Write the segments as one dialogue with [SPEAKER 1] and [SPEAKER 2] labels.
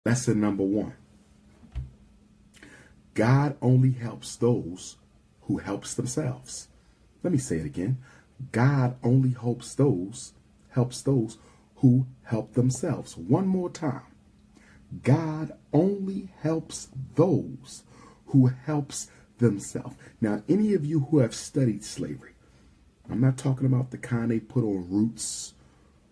[SPEAKER 1] Lesson number one. God only helps those who helps themselves. Let me say it again. God only helps those who help themselves. One more time. God only helps those who helps themselves. Now, any of you who have studied slavery, I'm not talking about the kind they put on Roots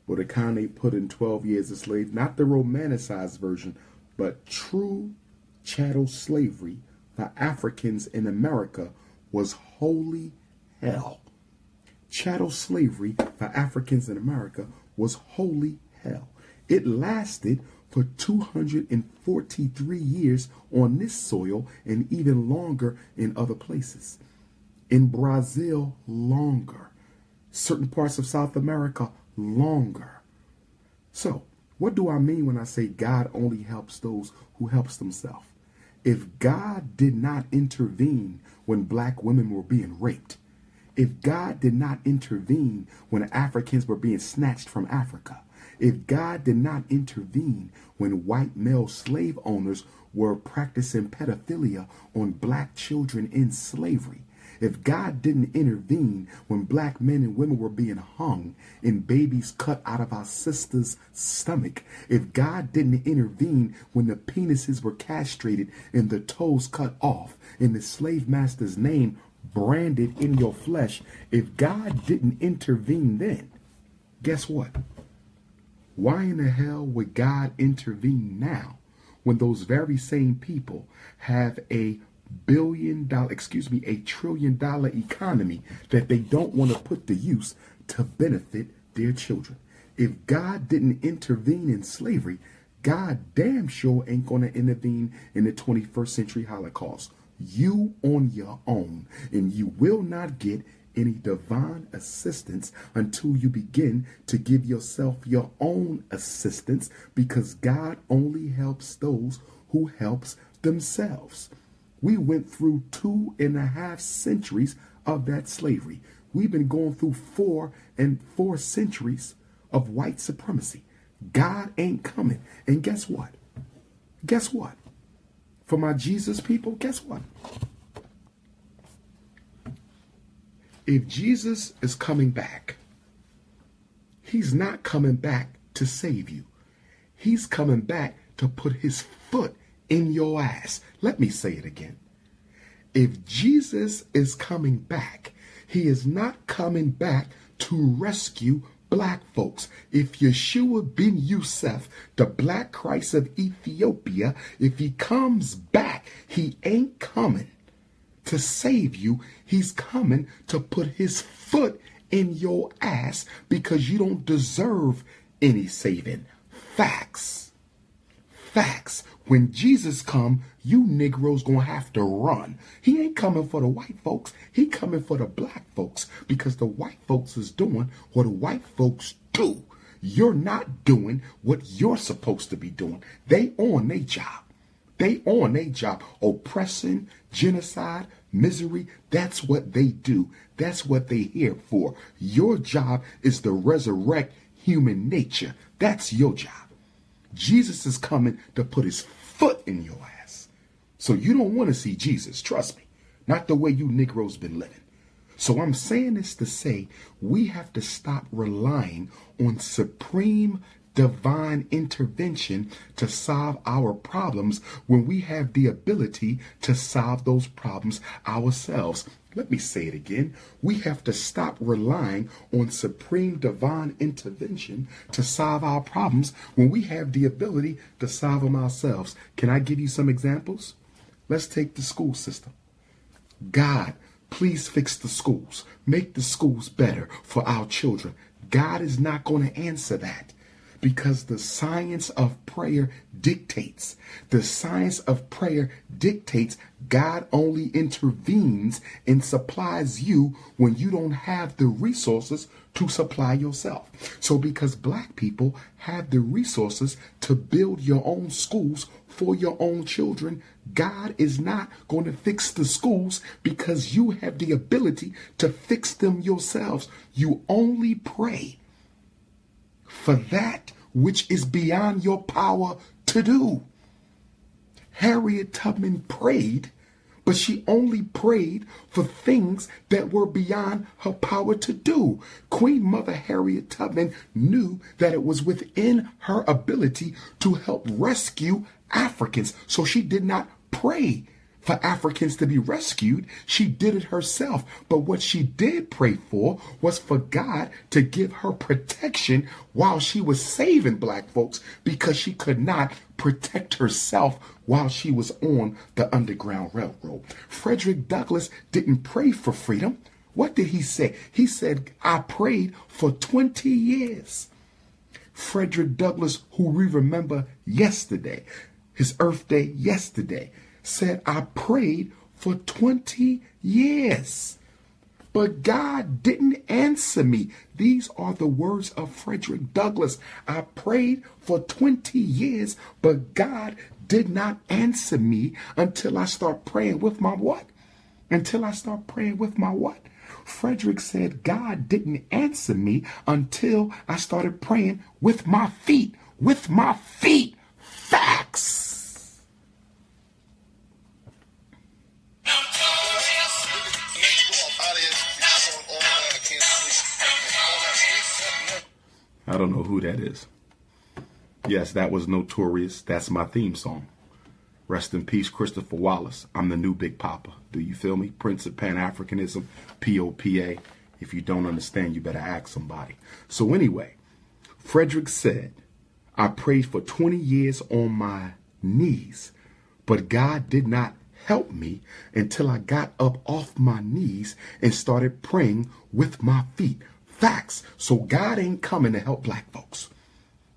[SPEAKER 1] or the kind they put in 12 Years a Slave, not the romanticized version, but true chattel slavery for Africans in America was holy hell. Chattel slavery for Africans in America was holy hell. It lasted for 243 years on this soil and even longer in other places. In Brazil, longer. Certain parts of South America, longer. So, what do I mean when I say God only helps those who helps themselves? If God did not intervene when black women were being raped, if God did not intervene when Africans were being snatched from Africa, if God did not intervene when white male slave owners were practicing pedophilia on black children in slavery, if God didn't intervene when black men and women were being hung and babies cut out of our sisters' stomach, if God didn't intervene when the penises were castrated and the toes cut off and the slave master's name branded in your flesh, if God didn't intervene then, guess what? Why in the hell would God intervene now when those very same people have a trillion-dollar economy that they don't want to put to use to benefit their children? If God didn't intervene in slavery, God damn sure ain't going to intervene in the 21st century Holocaust. You on your own, and you will not get any divine assistance until you begin to give yourself your own assistance, because God only helps those who helps themselves. We went through 2.5 centuries of that slavery. We've been going through 4 centuries of white supremacy. God ain't coming. And guess what? Guess what? For my Jesus people, guess what? If Jesus is coming back, he's not coming back to save you. He's coming back to put his foot in your ass. Let me say it again. If Jesus is coming back, he is not coming back to rescue black folks. If Yeshua ben Yusuf, the black Christ of Ethiopia, if he comes back, he ain't coming to save you. He's coming to put his foot in your ass because you don't deserve any saving. Facts. Facts. When Jesus come, you Negroes gonna have to run. He ain't coming for the white folks. He coming for the black folks, because the white folks is doing what the white folks do. You're not doing what you're supposed to be doing. They on their job. They on their job. Oppression, genocide, misery. That's what they do. That's what they here for. Your job is to resurrect human nature. That's your job. Jesus is coming to put his foot in your ass. So you don't want to see Jesus, trust me. Not the way you Negroes been living. So I'm saying this to say we have to stop relying on supreme divine intervention to solve our problems when we have the ability to solve those problems ourselves. Let me say it again. We have to stop relying on supreme divine intervention to solve our problems when we have the ability to solve them ourselves. Can I give you some examples? Let's take the school system. God, please fix the schools. Make the schools better for our children. God is not going to answer that, because the science of prayer dictates. The science of prayer dictates God only intervenes and supplies you when you don't have the resources to supply yourself. So because black people have the resources to build your own schools for your own children, God is not going to fix the schools because you have the ability to fix them yourselves. You only pray for that which is beyond your power to do. Harriet Tubman prayed, but she only prayed for things that were beyond her power to do. Queen Mother Harriet Tubman knew that it was within her ability to help rescue Africans, so she did not pray for Africans to be rescued. She did it herself. But what she did pray for was for God to give her protection while she was saving black folks, because she could not protect herself while she was on the Underground Railroad. Frederick Douglass didn't pray for freedom. What did he say? He said, I prayed for 20 years. Frederick Douglass, who we remember yesterday, his Earth Day yesterday, said, I prayed for 20 years, but God didn't answer me. These are the words of Frederick Douglass. I prayed for 20 years, but God did not answer me until I start praying with my what? Until I start praying with my what? Frederick said, God didn't answer me until I started praying with my feet. With my feet. Facts. I don't know who that is. Yes, that was Notorious. That's my theme song. Rest in peace, Christopher Wallace. I'm the new Big Papa. Do you feel me? Prince of Pan-Africanism, POPA. If you don't understand, you better ask somebody. So anyway, Frederick said, I prayed for 20 years on my knees, but God did not help me until I got up off my knees and started praying with my feet. Facts. So God ain't coming to help black folks.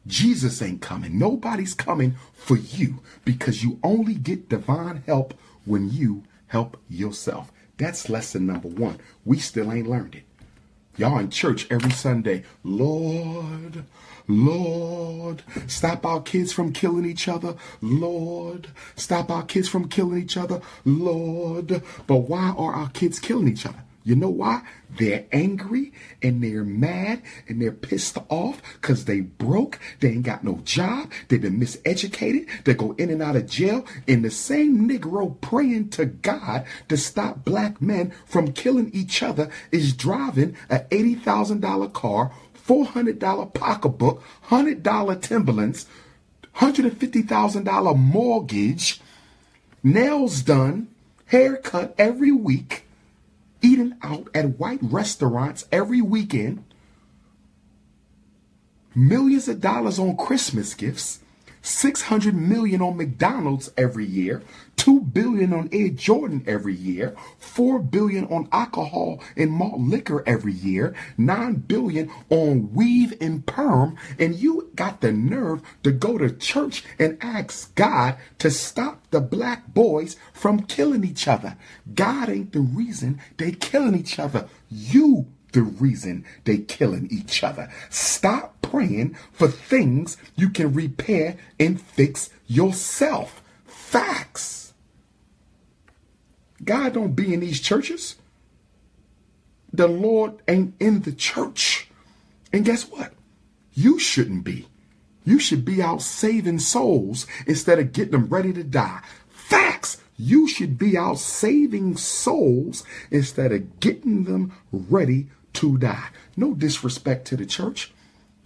[SPEAKER 1] Jesus ain't coming. Nobody's coming for you, because you only get divine help when you help yourself. That's lesson number 1. We still ain't learned it. Y'all in church every Sunday. Lord, Lord, stop our kids from killing each other. Lord, stop our kids from killing each other. Lord. But why are our kids killing each other? You know why? They're angry and they're mad and they're pissed off because they broke. They ain't got no job. They've been miseducated. They go in and out of jail. And the same Negro praying to God to stop black men from killing each other is driving an $80,000 car, $400 pocketbook, $100 Timberlands, $150,000 mortgage, nails done, haircut every week, eating out at white restaurants every weekend, millions of dollars on Christmas gifts, $600 million on McDonald's every year, $2 billion on Air Jordan every year, $4 billion on alcohol and malt liquor every year, $9 billion on weave and perm, and you got the nerve to go to church and ask God to stop the black boys from killing each other. God ain't the reason they killing each other. You the reason they killing each other. Stop praying for things you can repair and fix yourself. Facts. God don't be in these churches. The Lord ain't in the church. And guess what? You shouldn't be. You should be out saving souls instead of getting them ready to die. Facts. You should be out saving souls instead of getting them ready to die. No disrespect to the church.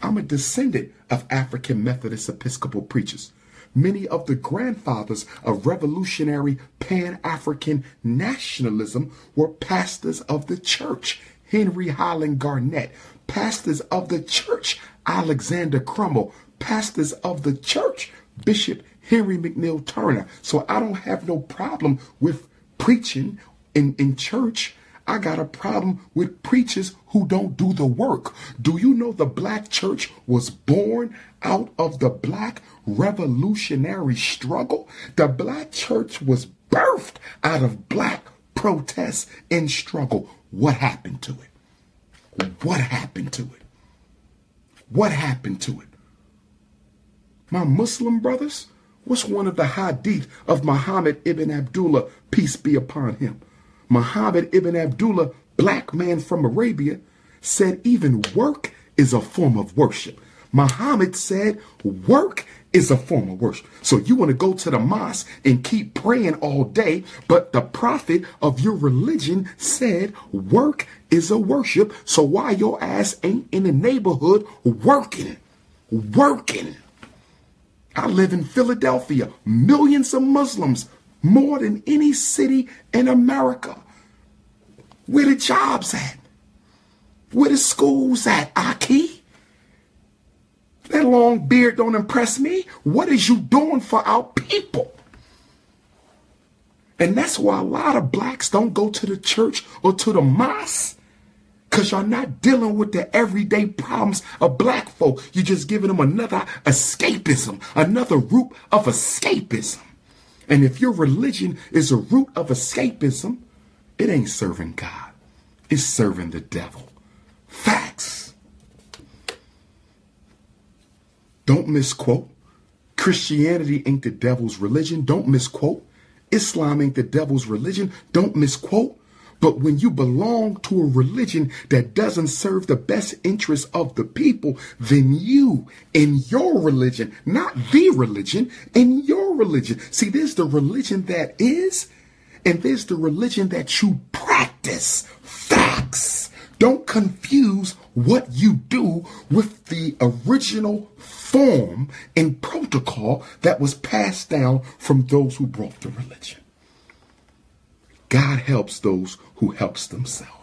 [SPEAKER 1] I'm a descendant of African Methodist Episcopal preachers. Many of the grandfathers of revolutionary Pan-African nationalism were pastors of the church. Henry Highland Garnett, pastors of the church. Alexander Crummell, pastors of the church. Bishop Henry McNeil Turner. So I don't have no problem with preaching in church. I got a problem with preachers who don't do the work. Do you know the black church was born out of the black revolutionary struggle? The black church was birthed out of black protests and struggle. What happened to it? What happened to it? What happened to it? My Muslim brothers, what's one of the hadith of Muhammad ibn Abdullah, peace be upon him? Muhammad ibn Abdullah, black man from Arabia, said even work is a form of worship. Muhammad said work is a form of worship. So you want to go to the mosque and keep praying all day, but the prophet of your religion said work is a worship. So why your ass ain't in the neighborhood working? I live in Philadelphia, millions of Muslims, more than any city in America. Where the jobs at? Where the schools at, Aki? That long beard don't impress me. What is you doing for our people? And that's why a lot of blacks don't go to the church or to the mosque. Because you're not dealing with the everyday problems of black folk. You're just giving them another escapism, another root of escapism. And if your religion is a root of escapism, it ain't serving God. It's serving the devil. Facts. Don't misquote. Christianity ain't the devil's religion. Don't misquote. Islam ain't the devil's religion. Don't misquote. But when you belong to a religion that doesn't serve the best interests of the people, then you, in your religion, not the religion, in your religion. See, there's the religion that is, and there's the religion that you practice. Facts. Don't confuse what you do with the original form and protocol that was passed down from those who brought the religion. God helps those who helps themselves.